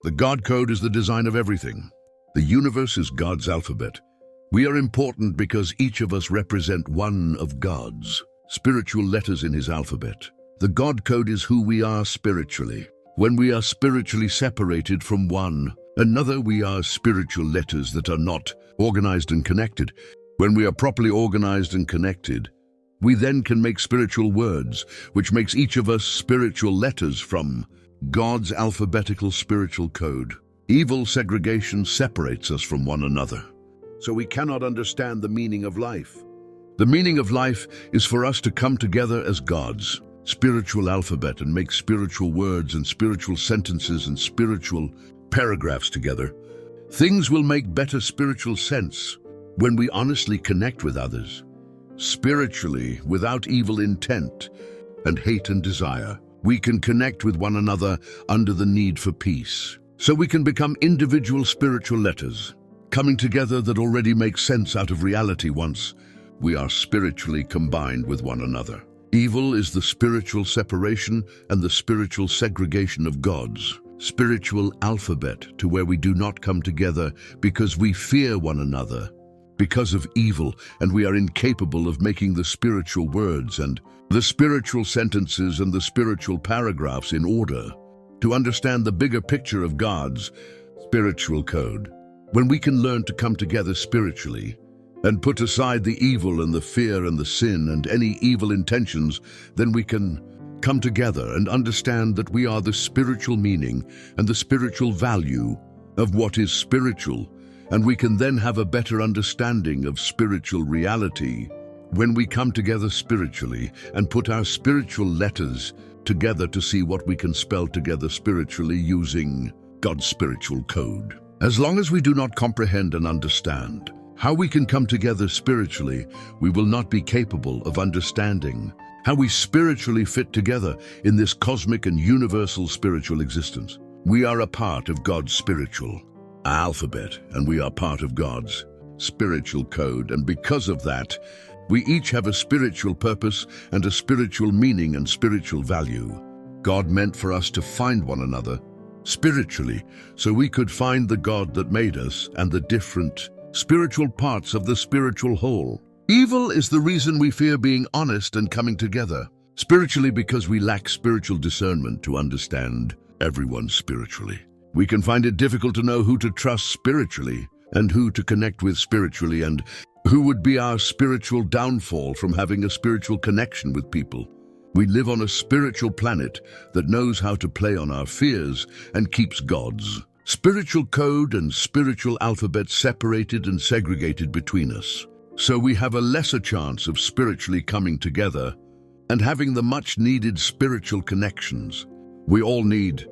The God code is the design of everything. The universe is God's alphabet. We are important because each of us represent one of God's spiritual letters in his alphabet. The God code is who we are spiritually. When we are spiritually separated from one another, we are spiritual letters that are not organized and connected. When we are properly organized and connected, we then can make spiritual words, which makes each of us spiritual letters from God's alphabetical spiritual code. Evil segregation separates us from one another, so we cannot understand the meaning of life. The meaning of life is for us to come together as God's spiritual alphabet and make spiritual words and spiritual sentences and spiritual paragraphs together. Things will make better spiritual sense when we honestly connect with others, spiritually, without evil intent and hate and desire. We can connect with one another under the need for peace. So we can become individual spiritual letters, coming together that already make sense out of reality once we are spiritually combined with one another. Evil is the spiritual separation and the spiritual segregation of God's spiritual alphabet, to where we do not come together because we fear one another because of evil, and we are incapable of making the spiritual words and the spiritual sentences and the spiritual paragraphs in order to understand the bigger picture of God's spiritual code. When we can learn to come together spiritually and put aside the evil and the fear and the sin and any evil intentions, then we can come together and understand that we are the spiritual meaning and the spiritual value of what is spiritual, and we can then have a better understanding of spiritual reality when we come together spiritually and put our spiritual letters together to see what we can spell together spiritually using God's spiritual code. As long as we do not comprehend and understand how we can come together spiritually, we will not be capable of understanding how we spiritually fit together in this cosmic and universal spiritual existence. We are a part of God's spiritual alphabet, and we are part of God's spiritual code, and because of that, we each have a spiritual purpose and a spiritual meaning and spiritual value. God meant for us to find one another spiritually so we could find the God that made us and the different spiritual parts of the spiritual whole. Evil is the reason we fear being honest and coming together spiritually, because we lack spiritual discernment to understand everyone spiritually. We can find it difficult to know who to trust spiritually and who to connect with spiritually, and who would be our spiritual downfall from having a spiritual connection with people. We live on a spiritual planet that knows how to play on our fears and keeps God's spiritual code and spiritual alphabet separated and segregated between us. So we have a lesser chance of spiritually coming together and having the much needed spiritual connections. We all need